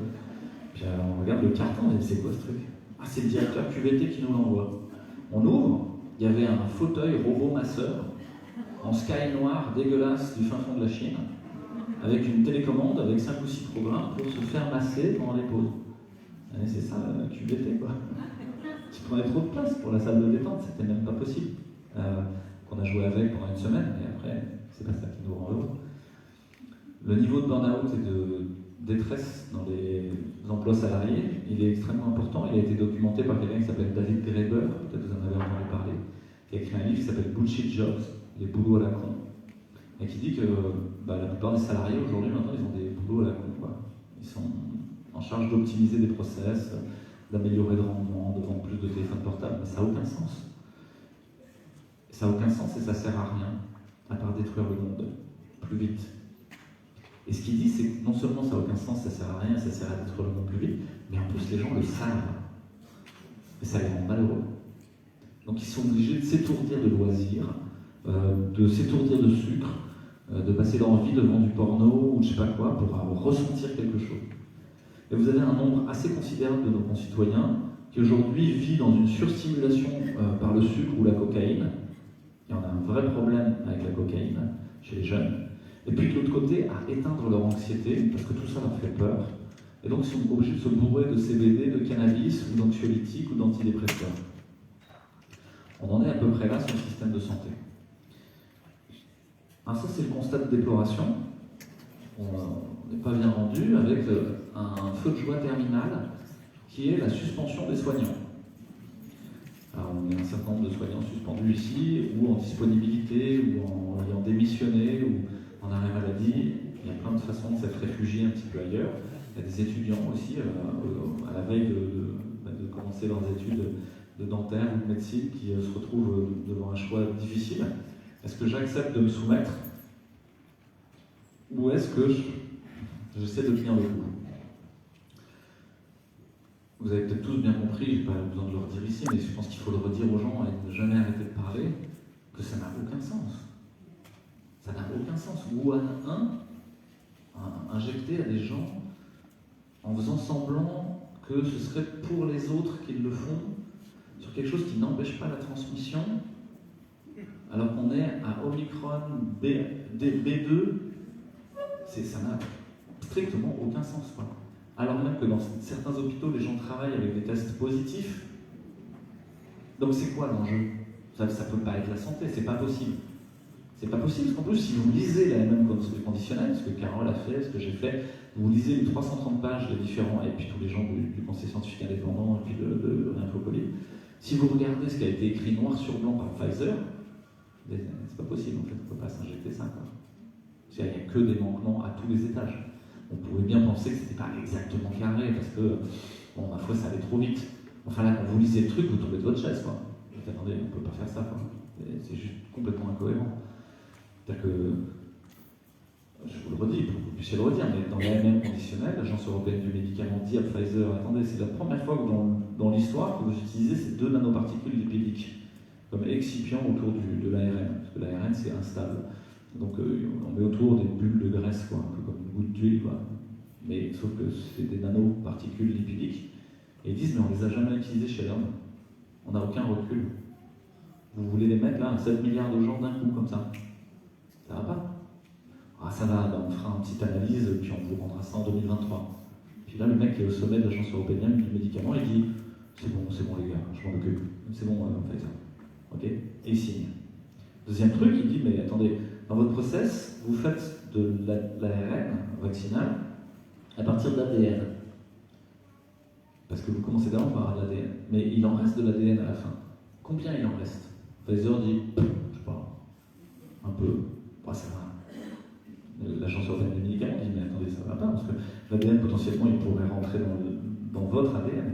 Puis on regarde le carton et c'est quoi ce truc? Ah, c'est le directeur QVT qui nous l'envoie. On ouvre, il y avait un fauteuil robot masseur en sky noir dégueulasse du fin fond de la Chine, avec une télécommande avec 5 ou 6 programmes pour se faire masser pendant les pauses. Et c'est ça, QVT, quoi. Tu prenais trop de place pour la salle de détente, c'était même pas possible. Qu'on a joué avec pendant une semaine, et après, c'est pas ça qui nous rend heureux. Le niveau de burn-out et de détresse dans les emplois salariés, il est extrêmement important. Il a été documenté par quelqu'un qui s'appelle David Graeber, peut-être vous en avez entendu parler, qui a écrit un livre qui s'appelle Bullshit Jobs, les boulots à la con, et qui dit que la plupart des salariés aujourd'hui, maintenant, ils ont des boulots à la con, quoi. Ils sont en charge d'optimiser des process, d'améliorer le rendement, de vendre plus de téléphones portables, mais ça n'a aucun sens. Ça n'a aucun sens et ça ne sert à rien, à part détruire le monde plus vite. Et ce qu'il dit, c'est que non seulement ça n'a aucun sens, ça ne sert à rien, ça sert à détruire le monde plus vite, mais en plus les gens le savent. Et ça les rend malheureux. Donc ils sont obligés de s'étourdir de loisirs, de s'étourdir de sucre, de passer leur vie devant du porno ou je ne sais pas quoi pour ressentir quelque chose. Et vous avez un nombre assez considérable de nos concitoyens qui aujourd'hui vit dans une surstimulation par le sucre ou la cocaïne. Et on a un vrai problème avec la cocaïne chez les jeunes. Et puis de l'autre côté, à éteindre leur anxiété, parce que tout ça leur fait peur. Et donc ils sont obligés de se bourrer de CBD, de cannabis, ou d'anxiolytiques, ou d'antidépresseurs. On en est à peu près là sur le système de santé. Alors ça, c'est le constat de déploration. On n'est pas bien rendu avec un feu de joie terminal qui est la suspension des soignants. Alors, on a un certain nombre de soignants suspendus ici, ou en disponibilité, ou en ayant démissionné, ou en arrêt maladie. Il y a plein de façons de s'être réfugié un petit peu ailleurs. Il y a des étudiants aussi, à la veille de commencer leurs études de dentaire ou de médecine, qui se retrouvent devant un choix difficile. Est-ce que j'accepte de me soumettre, ou est-ce que j'essaie de tenir le coup? Vous avez peut-être tous bien compris, je n'ai pas besoin de le redire ici, mais je pense qu'il faut le redire aux gens et ne jamais arrêter de parler, que ça n'a aucun sens. Ça n'a aucun sens. Ou injecter à des gens en faisant semblant que ce serait pour les autres qu'ils le font, sur quelque chose qui n'empêche pas la transmission, alors qu'on est à Omicron B2, ça n'a strictement aucun sens, quoi. Alors même que dans certains hôpitaux, les gens travaillent avec des tests positifs. Donc c'est quoi l'enjeu? Ça ne peut pas être la santé, c'est pas possible. C'est pas possible, parce qu'en plus, si vous lisez la MM conditionnelle, ce que Carole a fait, ce que j'ai fait, vous lisez les 330 pages des différents, et puis tous les gens du Conseil scientifique indépendant, et puis de l'Infocoli, si vous regardez ce qui a été écrit noir sur blanc par Pfizer, c'est pas possible, en fait, on ne peut pas s'injecter ça, quoi. Il n'y a que des manquements à tous les étages. On pouvait bien penser que ce n'était pas exactement carré, parce que, bon, ma foi, ça allait trop vite. Enfin là, quand vous lisez le truc, vous tombez de votre chaise, quoi. Vous dites, attendez, on ne peut pas faire ça, quoi. C'est juste complètement incohérent. C'est-à-dire que, je vous le redis, pour que vous puissiez le redire, mais dans l'AMM conditionnelle, l'Agence européenne du médicament dit à Pfizer, attendez, c'est la première fois que dans l'histoire que vous utilisez ces 2 nanoparticules lipidiques comme excipient autour de l'ARN, parce que l'ARN c'est instable. Donc on met autour des bulles de graisse, quoi, un peu comme une goutte d'huile, quoi. Mais sauf que c'est des nanoparticules lipidiques. Et ils disent, mais on les a jamais utilisées chez l'homme. On n'a aucun recul. Vous voulez les mettre là, à 7 milliards de gens d'un coup, comme ça? Ça va pas? Ah, ça va, on fera une petite analyse, puis on vous rendra ça en 2023. Puis là, le mec qui est au sommet de l'Agence européenne du médicament, il dit, c'est bon les gars, je m'en occupe. C'est bon, on fait ça. Ok. Et il signe. Deuxième truc, il dit, mais attendez, dans votre process, vous faites de l'ARN vaccinal à partir de l'ADN. Parce que vous commencez d'abord par l'ADN. Mais il en reste de l'ADN à la fin. Combien il en reste? Pfizer dit, je sais pas, un peu. Bah, ça va. L'Agence européenne des médicaments dit, mais attendez, ça va pas, parce que l'ADN, potentiellement, il pourrait rentrer dans votre ADN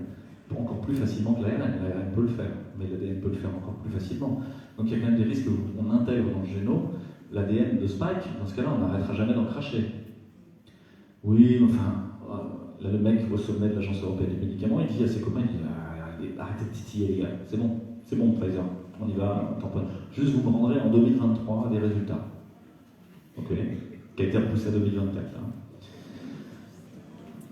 encore plus facilement que l'ARN. L'ARN peut le faire, mais l'ADN peut le faire encore plus facilement. Donc il y a quand même des risques qu'on intègre dans le génome l'ADN de Spike. Dans ce cas-là, on n'arrêtera jamais d'en cracher. Oui, enfin, là, le mec au sommet de l'Agence européenne des médicaments, il dit à ses copains, il dit, arrêtez de titiller les gars, c'est bon, Pfizer, on y va, on tamponne. Juste vous me rendrez en 2023 des résultats. Ok, qui a été repoussé à 2024. Là.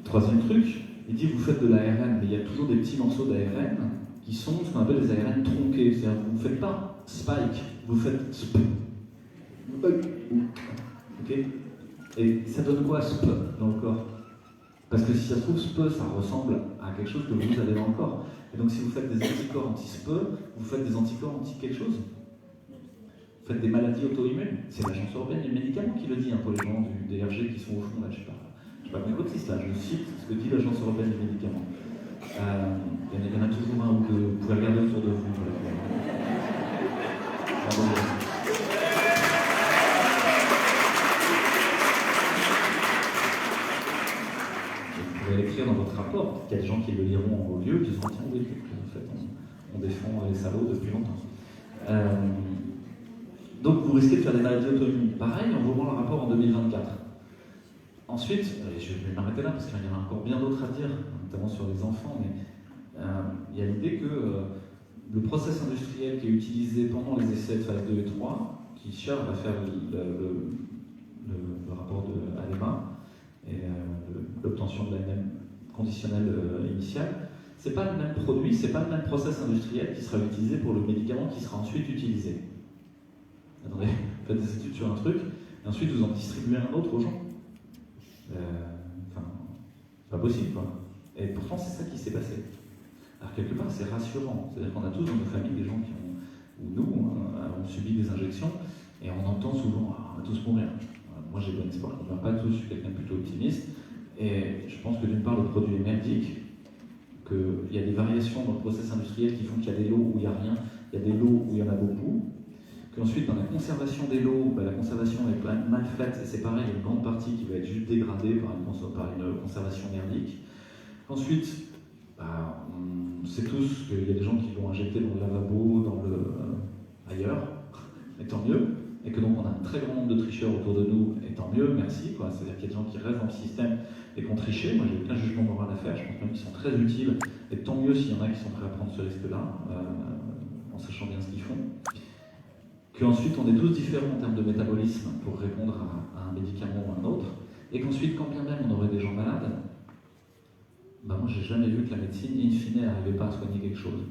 Troisième truc, il dit vous faites de l'ARN, mais il y a toujours des petits morceaux d'ARN qui sont ce qu'on appelle des ARN tronqués. C'est-à-dire que vous ne faites pas spike, vous faites sp. Ok. Et ça donne quoi sp dans le corps? Parce que si ça se trouve, sp, ça ressemble à quelque chose que vous avez dans le corps. Et donc si vous faites des anticorps anti-sp, vous faites des anticorps anti-quelque chose. Vous faites des maladies auto-immunes. C'est l'Agence européenne des médicaments qui le dit, hein, pour les gens du DRG qui sont au fond là, je sais pas complotiste là, je cite ce que dit l'Agence européenne des médicaments. Il y en a toujours un ou deux, vous pouvez regarder autour de vous. Vous pouvez l'écrire dans votre rapport, il y a des gens qui le liront en haut lieu, qui se diront tiens, oui, en fait, on défend les salauds depuis longtemps. Donc vous risquez de faire des maladies auto-immunes. Pareil, on vous rend le rapport en 2024. Ensuite, je vais m'arrêter là parce qu'il y en a encore bien d'autres à dire, notamment sur les enfants, mais il y a l'idée que le process industriel qui est utilisé pendant les essais de phase 2 et 3, qui cherche à faire le rapport de ALEMA et l'obtention de l'AMM conditionnelle initiale, c'est pas le même produit, c'est pas le même process industriel qui sera utilisé pour le médicament qui sera ensuite utilisé. Attendez, vous faites des études sur un truc, et ensuite vous en distribuez un autre aux gens. Enfin, c'est pas possible, quoi. Et pourtant, c'est ça qui s'est passé. Alors, quelque part, c'est rassurant. C'est-à-dire qu'on a tous dans nos familles des gens qui ont, ou nous, ont subi des injections, et on entend souvent, on va tous mourir. Moi, j'ai bon espoir qu'on ne meurt pas tous, je suis quelqu'un de plutôt optimiste, et je pense que d'une part, le produit est merdique, qu'il y a des variations dans le process industriel qui font qu'il y a des lots où il n'y a rien, il y a des lots où il y en a beaucoup, qu'ensuite dans la conservation des lots, la conservation est mal faite, et c'est pareil, il y a une grande partie qui va être juste dégradée par une conservation merdique. Qu'ensuite, on sait tous qu'il y a des gens qui l'ont injecté dans le lavabo, ailleurs, et tant mieux, et que donc on a un très grand nombre de tricheurs autour de nous, et tant mieux, merci, quoi. C'est-à-dire qu'il y a des gens qui restent dans le système et qui ont triché. Moi, j'ai aucun jugement moral à faire, je pense même qu'ils sont très utiles, et tant mieux s'il y en a qui sont prêts à prendre ce risque-là, en sachant bien ce qu'ils font. Qu'ensuite on est tous différents en termes de métabolisme pour répondre à un médicament ou à un autre, et qu'ensuite, quand bien même on aurait des gens malades, moi j'ai jamais vu que la médecine, in fine, n'arrivait pas à soigner quelque chose.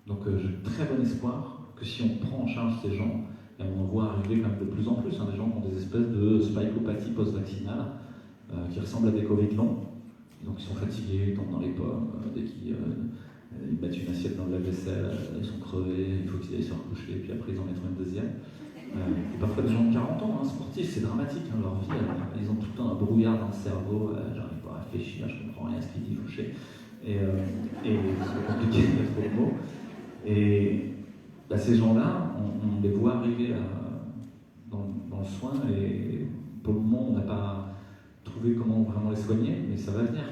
Donc j'ai très bon espoir que si on prend en charge ces gens, et on en voit arriver quand même de plus en plus, des gens qui ont des espèces de spikeopathie post-vaccinale, qui ressemblent à des Covid longs, donc ils sont fatigués, ils tombent dans les pommes, dès qu'ils ils mettent une assiette dans le lave-vaisselle, ils sont crevés, il faut qu'ils aillent se recoucher, puis après ils en mettent une deuxième. Et parfois des gens de 40 ans, sportifs, c'est dramatique, leur vie, ils ont tout le temps un brouillard dans le cerveau, j'arrive pas à réfléchir, je comprends rien à ce qu'il dit, Fouché. Et c'est compliqué, il y a trop de mots. Et ces gens-là, on les voit arriver dans le soin, et pour le moment, on n'a pas trouvé comment vraiment les soigner, mais ça va venir.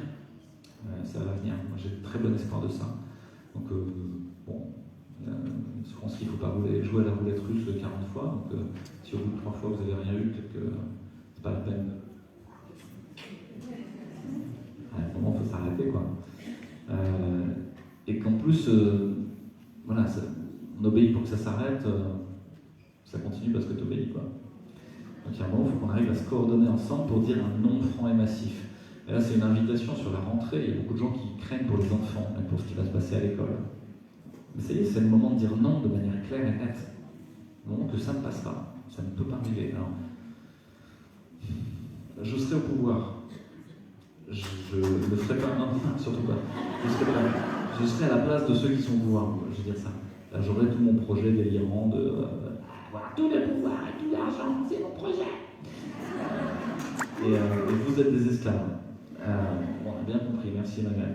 Ça va venir. Moi, j'ai très bon espoir de ça. Donc, je pense qu'il ne faut pas jouer à la roulette russe 40 fois. Donc, si au bout de 3 fois vous n'avez rien eu, peut-être que c'est pas la peine. À un moment, il faut s'arrêter, quoi. Et qu'en plus, on obéit pour que ça s'arrête, ça continue parce que tu obéis, quoi. Donc, il y a un moment, il faut qu'on arrive à se coordonner ensemble pour dire un non franc et massif. Et là, c'est une invitation sur la rentrée. Il y a beaucoup de gens qui craignent pour les enfants, même pour ce qui va se passer à l'école. Mais ça y est, c'est le moment de dire non de manière claire et nette. Le moment que ça ne passe pas, ça ne peut pas arriver. Alors, je serai au pouvoir. Je ne le ferai pas, non, surtout pas. Je serai pas. Je serai à la place de ceux qui sont au pouvoir, je vais dire ça. Là, j'aurai tout mon projet délirant de avoir tout le pouvoir et tout l'argent, c'est mon projet. Et vous êtes des esclaves. On a bien compris, merci Emmanuel.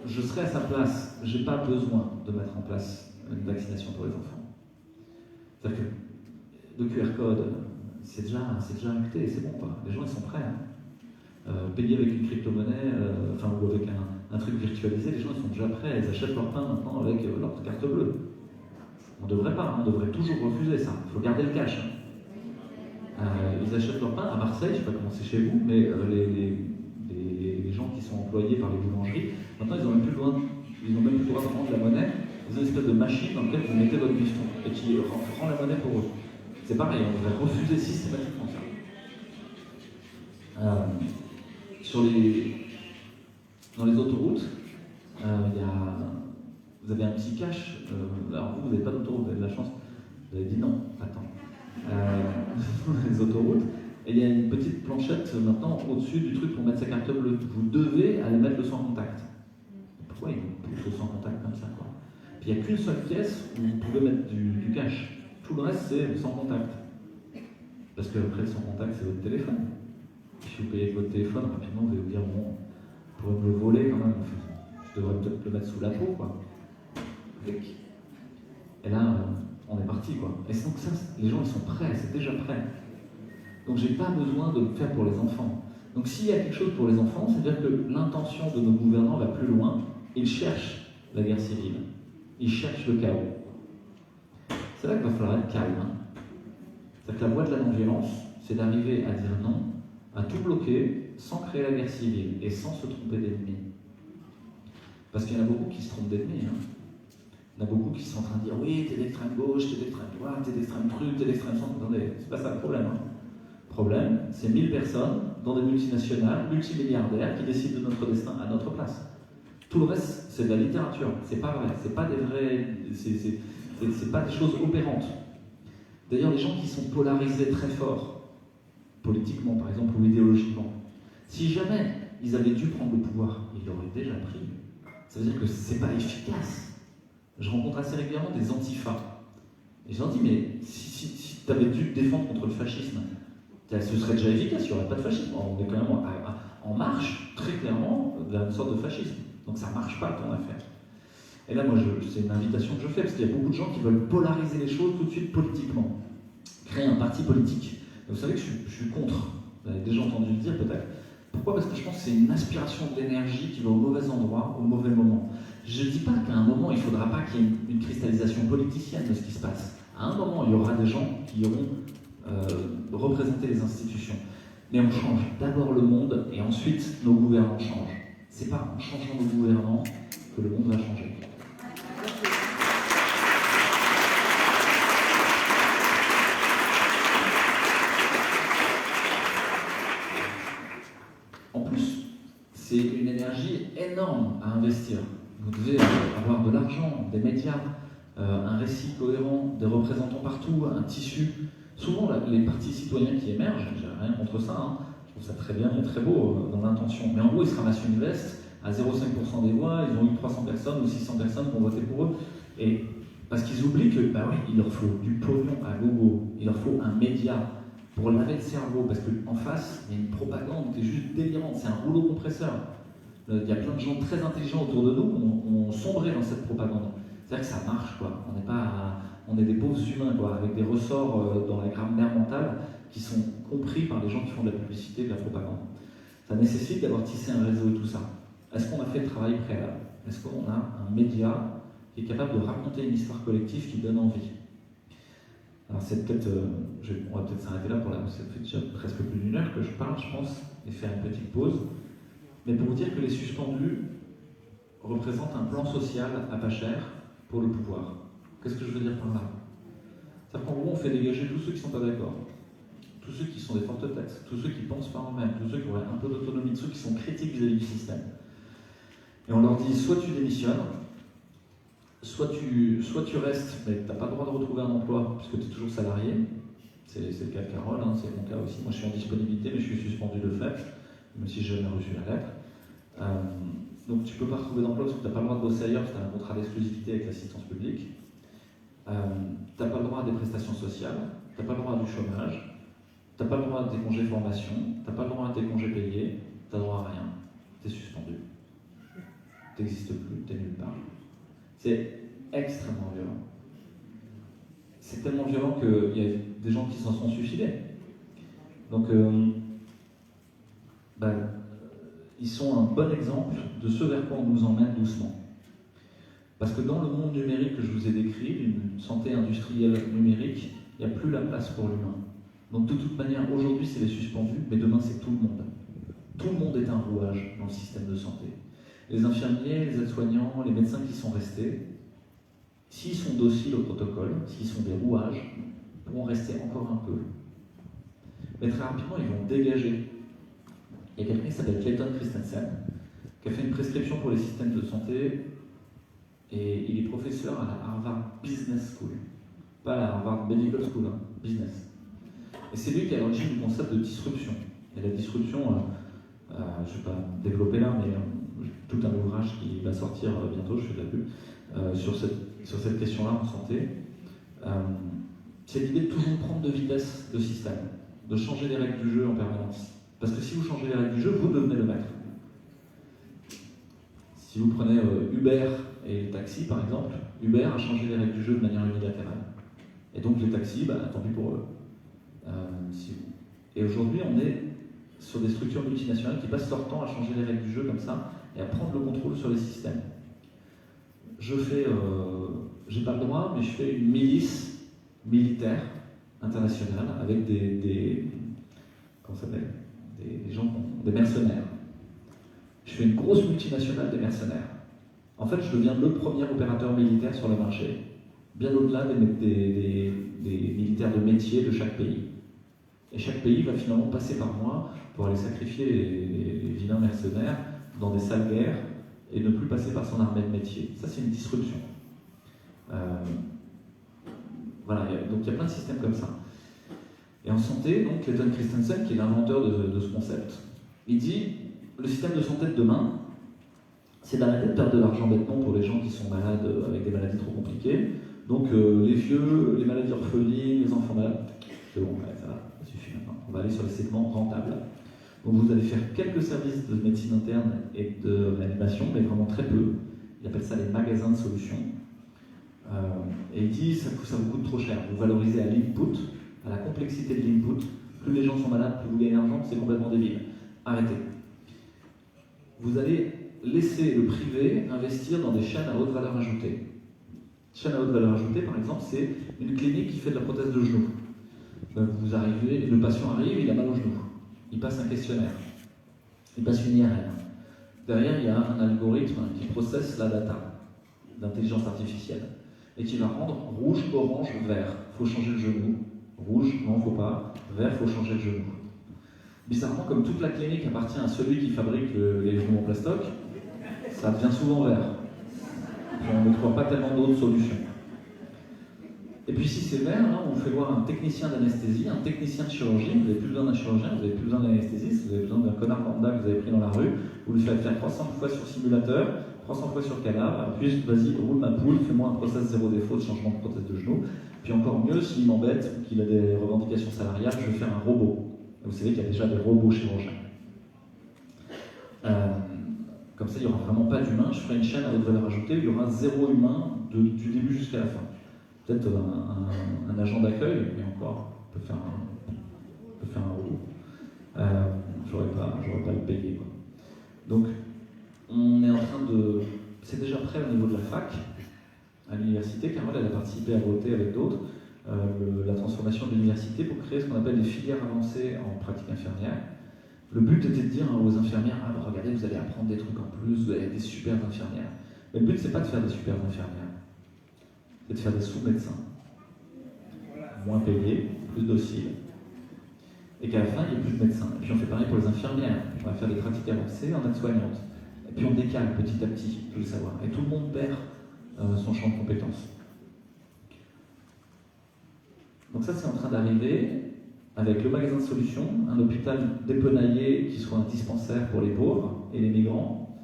Je serai à sa place, j'ai pas besoin de mettre en place une vaccination pour les enfants. C'est-à-dire que le QR code, c'est déjà acté, c'est bon quoi. Les gens ils sont prêts. Payer avec une crypto-monnaie, ou avec un truc virtualisé, les gens ils sont déjà prêts, ils achètent leur pain maintenant avec leur carte bleue. On ne devrait pas, on devrait toujours refuser ça. Il faut garder le cash. Ils achètent leur pain à Marseille, je ne sais pas comment c'est chez vous, mais les gens qui sont employés par les boulangeries, maintenant ils n'ont même plus le droit de prendre la monnaie. Ils ont une espèce de machine dans laquelle vous mettez votre bifton et qui rend la monnaie pour eux. C'est pareil, on devrait refuser systématiquement ça. Dans les autoroutes, vous avez un petit cache. Alors vous n'avez pas d'autoroute, vous avez de la chance. Vous avez dit non, attends. Les autoroutes, et il y a une petite planchette maintenant au-dessus du truc pour mettre sa carte bleue. Vous devez aller mettre le sans contact. Pourquoi ils poussent le sans contact comme ça quoi? Puis il n'y a qu'une seule pièce où vous pouvez mettre du cash. Tout le reste c'est sans contact. Parce que après le sans contact c'est votre téléphone. Si vous payez avec votre téléphone, rapidement vous allez vous dire bon, vous pourrez me le voler quand même. Je devrais peut-être le mettre sous la peau quoi. Et là, on est parti quoi. Et donc ça, les gens ils sont prêts, c'est déjà prêt. Donc j'ai pas besoin de le faire pour les enfants. Donc s'il y a quelque chose pour les enfants, c'est-à-dire que l'intention de nos gouvernants va plus loin. Ils cherchent la guerre civile. Ils cherchent le chaos. C'est là qu'il va falloir être calme. C'est-à-dire que la voie de la non-violence, c'est d'arriver à dire non, à tout bloquer, sans créer la guerre civile et sans se tromper d'ennemis. Parce qu'il y en a beaucoup qui se trompent d'ennemis. Il y en a beaucoup qui sont en train de dire oui, t'es d'extrême gauche, t'es d'extrême droite, t'es d'extrême truc, t'es d'extrême centre. Attendez, c'est pas ça le problème. Le problème, c'est 1000 personnes dans des multinationales, multimilliardaires qui décident de notre destin à notre place. Tout le reste, c'est de la littérature. C'est pas vrai. C'est pas des vrais. C'est pas des choses opérantes. D'ailleurs, les gens qui sont polarisés très fort, politiquement par exemple ou idéologiquement, si jamais ils avaient dû prendre le pouvoir, ils l'auraient déjà pris. Ça veut dire que c'est pas efficace. Je rencontre assez régulièrement des antifas. Et je leur dis, mais si tu avais dû te défendre contre le fascisme, ce serait déjà efficace, il n'y aurait pas de fascisme. On est quand même en marche, très clairement, vers une sorte de fascisme. Donc ça ne marche pas ton affaire. Et là, moi, c'est une invitation que je fais, parce qu'il y a beaucoup de gens qui veulent polariser les choses tout de suite politiquement. Créer un parti politique. Et vous savez que je suis contre. Vous avez déjà entendu le dire peut-être. Pourquoi? Parce que je pense que c'est une aspiration de l'énergie qui va au mauvais endroit, au mauvais moment. Je ne dis pas qu'à un moment, il ne faudra pas qu'il y ait une cristallisation politicienne de ce qui se passe. À un moment, il y aura des gens qui iront représenter les institutions. Mais on change d'abord le monde et ensuite nos gouvernants changent. C'est pas en changeant nos gouvernants que le monde va changer. En plus, c'est une énergie énorme à investir. Vous devez avoir de l'argent, des médias, un récit cohérent, des représentants partout, un tissu. Souvent, les partis citoyens qui émergent, j'ai rien contre ça, je trouve ça très bien et très beau dans l'intention. Mais en gros, ils se ramassent une veste à 0,5% des voix, ils ont eu 300 personnes ou 600 personnes qui ont voté pour eux. Et parce qu'ils oublient que, bah oui, il leur faut du pognon à gogo, il leur faut un média pour laver le cerveau, parce qu'en face, il y a une propagande qui est juste délirante, c'est un rouleau compresseur. Il y a plein de gens très intelligents autour de nous qui ont sombré dans cette propagande. C'est-à-dire que ça marche, quoi. On est des pauvres humains, quoi, avec des ressorts dans la grammaire mentale qui sont compris par les gens qui font de la publicité et de la propagande. Ça nécessite d'avoir tissé un réseau et tout ça. Est-ce qu'on a fait le travail préalable? Est-ce qu'on a un média qui est capable de raconter une histoire collective qui donne envie? Alors c'est peut-être, on va peut-être s'arrêter là ça fait déjà presque plus d'une heure que je parle, je pense, et faire une petite pause. Mais pour vous dire que les suspendus représentent un plan social à pas cher pour le pouvoir. Qu'est-ce que je veux dire par là? C'est-à-dire qu'en gros, on fait dégager tous ceux qui ne sont pas d'accord, tous ceux qui sont des fortes têtes, tous ceux qui pensent par eux-mêmes, tous ceux qui auraient un peu d'autonomie, tous ceux qui sont critiques vis-à-vis du système. Et on leur dit, soit tu démissionnes, soit tu restes, mais tu n'as pas le droit de retrouver un emploi, puisque tu es toujours salarié. C'est le cas de Carole, c'est mon cas aussi. Moi, je suis en disponibilité, mais je suis suspendu de fait, même si je n'ai jamais reçu la lettre. Donc tu ne peux pas retrouver d'emploi parce que tu n'as pas le droit de bosser ailleurs parce que tu as un contrat d'exclusivité avec l'assistance publique. Tu n'as pas le droit à des prestations sociales, tu n'as pas le droit à du chômage, tu n'as pas le droit à des congés formation, tu n'as pas le droit à tes congés payés, tu n'as droit à rien. Tu es suspendu. Tu n'existes plus, tu es nulle part. C'est extrêmement violent. C'est tellement violent qu'il y a des gens qui s'en sont suicidés. Donc, ils sont un bon exemple de ce vers quoi on nous emmène doucement. Parce que dans le monde numérique que je vous ai décrit, une santé industrielle numérique, il n'y a plus la place pour l'humain. Donc de toute manière, aujourd'hui c'est les suspendus, mais demain c'est tout le monde. Tout le monde est un rouage dans le système de santé. Les infirmiers, les aides-soignants, les médecins qui sont restés, s'ils sont dociles au protocole, s'ils sont des rouages, pourront rester encore un peu. Mais très rapidement, ils vont dégager. Il y a quelqu'un qui s'appelle Clayton Christensen, qui a fait une prescription pour les systèmes de santé, et il est professeur à la Harvard Business School. Pas à la Harvard Medical School, hein, business. Et c'est lui qui est à l'origine du concept de disruption. Et la disruption, je ne vais pas développer là, mais tout un ouvrage qui va sortir bientôt, je fais de la pub, sur cette question-là en santé. C'est l'idée de toujours prendre de vitesse le système, de changer les règles du jeu en permanence. Parce que si vous changez les règles du jeu, vous devenez le maître. Si vous prenez Uber et les taxis, par exemple, Uber a changé les règles du jeu de manière unilatérale. Et donc les taxis, tant pis pour eux. Et aujourd'hui, on est sur des structures multinationales qui passent leur temps à changer les règles du jeu comme ça et à prendre le contrôle sur les systèmes. J'ai pas le droit, mais je fais une milice militaire internationale avec comment ça s'appelle, des gens, des mercenaires. Je fais une grosse multinationale des mercenaires. En fait, je deviens le premier opérateur militaire sur le marché, bien au-delà des militaires de métier de chaque pays. Et chaque pays va finalement passer par moi pour aller sacrifier les vilains mercenaires dans des sales guerres et ne plus passer par son armée de métier. Ça, c'est une disruption. Voilà, donc il y a plein de systèmes comme ça. Et en santé, donc, Clayton Christensen, qui est l'inventeur de ce concept, il dit le système de santé de demain, c'est d'arrêter de perdre de l'argent bêtement pour les gens qui sont malades avec des maladies trop compliquées. Donc les vieux, les maladies orphelines, les enfants malades, c'est bon, ça va, ça suffit maintenant. On va aller sur les segments rentables. Donc vous allez faire quelques services de médecine interne et de réanimation, mais vraiment très peu. Il appelle ça les magasins de solutions. Et il dit ça vous coûte trop cher. Vous valorisez à l'input, à la complexité de l'input. Plus les gens sont malades, plus vous gagnez d'argent, c'est complètement débile. Arrêtez. Vous allez laisser le privé investir dans des chaînes à haute valeur ajoutée. Chaîne à haute valeur ajoutée, par exemple, c'est une clinique qui fait de la prothèse de genou. Vous arrivez, le patient arrive, il a mal au genou. Il passe un questionnaire. Il passe une IRM. Derrière, il y a un algorithme qui processe la data d'intelligence artificielle et qui va rendre rouge, orange, vert. Il faut changer le genou. Rouge, non, il ne faut pas. Vert, il faut changer le genou. Bizarrement, comme toute la clinique appartient à celui qui fabrique les genoux en plastoc, ça devient souvent vert. On ne trouve pas tellement d'autres solutions. Et puis si c'est vert, là, on fait voir un technicien d'anesthésie, un technicien de chirurgie. Vous n'avez plus besoin d'un chirurgien, vous n'avez plus besoin d'un anesthésiste, vous avez besoin d'un connard lambda que vous avez pris dans la rue. Vous lui faites faire 300 fois sur simulateur, 300 fois sur cadavre, puis vas-y, roule ma poule, fais-moi un process zéro défaut de changement de prothèse de genou. Puis encore mieux, s'il m'embête ou qu'il a des revendications salariales, je vais faire un robot. Vous savez qu'il y a déjà des robots chirurgiens. Comme ça, il n'y aura vraiment pas d'humain. Je ferai une chaîne à haute valeur ajoutée où il y aura zéro humain du début jusqu'à la fin. Peut-être un agent d'accueil, mais encore, on peut faire un robot. J'aurais pas le payer, quoi. Donc, on est en train de... C'est déjà prêt au niveau de la fac, à l'université. Carole, elle a participé à voter avec d'autres la transformation de l'université pour créer ce qu'on appelle des filières avancées en pratique infirmière. Le but était de dire aux infirmières, regardez, vous allez apprendre des trucs en plus, vous allez être des super infirmières. Mais le but, c'est pas de faire des super infirmières, c'est de faire des sous-médecins. Moins payés, plus dociles. Et qu'à la fin, il n'y ait plus de médecins. Et puis on fait pareil pour les infirmières. On va faire des pratiques avancées en aide-soignante. Et puis on décale petit à petit tout le savoir. Et tout le monde perd son champ de compétences. Donc ça, c'est en train d'arriver avec le magasin de solutions, un hôpital dépenaillé qui soit un dispensaire pour les pauvres et les migrants.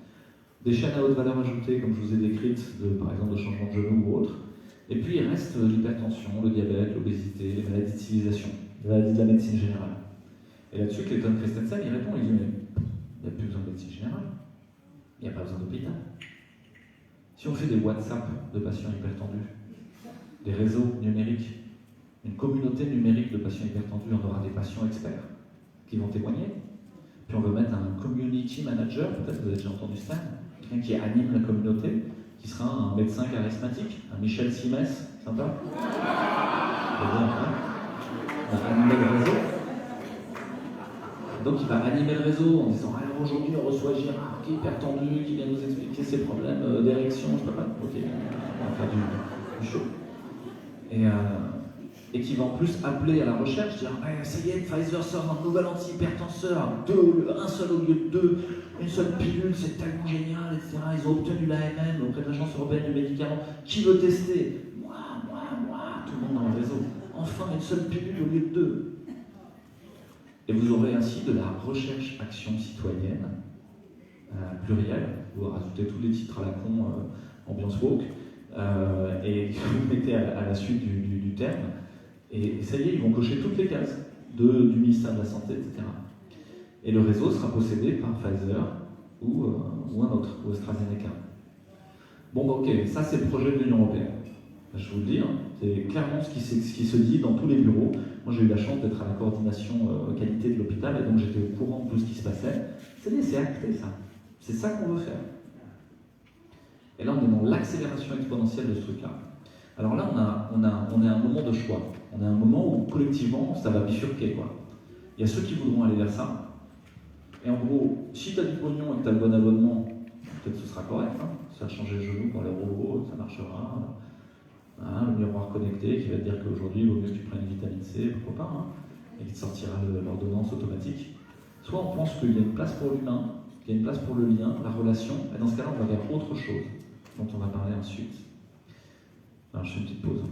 des chaînes à haute valeur ajoutée, comme je vous ai décrites, par exemple de changement de genou ou autre. Et puis il reste l'hypertension, le diabète, l'obésité, les maladies de civilisation, les maladies de la médecine générale. Et là-dessus, Clayton Christensen, il répond, il dit, mais il n'y a plus besoin de médecine générale, il n'y a pas besoin d'hôpital. Si on fait des WhatsApp de patients hypertendus, des réseaux numériques, une communauté numérique de patients hypertendus, on aura des patients experts qui vont témoigner. Puis on veut mettre un community manager, peut-être vous avez déjà entendu ça, quelqu'un qui anime la communauté, qui sera un médecin charismatique, un Michel Simès, sympa. On va animer le réseau. Donc il va animer le réseau en disant alors aujourd'hui on reçoit Gérard qui est hypertendu, qui vient nous expliquer ses problèmes d'érection, je sais pas, ok, on va faire du show. Et qui va en plus appeler à la recherche, dire ça y est, Pfizer sort un nouvel anti-hypertenseur, un seul au lieu de deux, une seule pilule, c'est tellement génial, etc. Ils ont obtenu l'AMM auprès de l'Agence européenne du médicament. Qui veut tester? Moi, tout le monde dans le réseau. Enfin, une seule pilule au lieu de deux. Et vous aurez ainsi de la recherche-action citoyenne, plurielle, vous rajoutez tous les titres à la con, ambiance woke, et vous mettez à la suite du terme, et ça y est, ils vont cocher toutes les cases du ministère de la Santé, etc. Et le réseau sera possédé par Pfizer ou un autre, ou AstraZeneca. Bon, ok, ça c'est le projet de l'Union Européenne. Je vais vous le dire, c'est clairement ce qui se dit dans tous les bureaux. Moi j'ai eu la chance d'être à la coordination qualité de l'hôpital, et donc j'étais au courant de tout ce qui se passait. C'est acté ça. C'est ça qu'on veut faire. Et là on est dans l'accélération exponentielle de ce truc-là. Alors là on est à un moment de choix. On est à un moment où collectivement ça va bifurquer, quoi. Il y a ceux qui voudront aller vers ça. Et en gros, si tu as du pognon et que tu as le bon abonnement, peut-être ce sera correct. Hein. Ça va changer le genou pour les robots, ça marchera. Hein, le miroir connecté qui va te dire qu'aujourd'hui il vaut mieux que tu prennes une vitamine C, pourquoi pas, hein, et qui te sortira l'ordonnance automatique. Soit on pense qu'il y a une place pour l'humain, qu'il y a une place pour le lien, la relation, et dans ce cas-là on va vers autre chose, dont on va parler ensuite. Alors je fais une petite pause.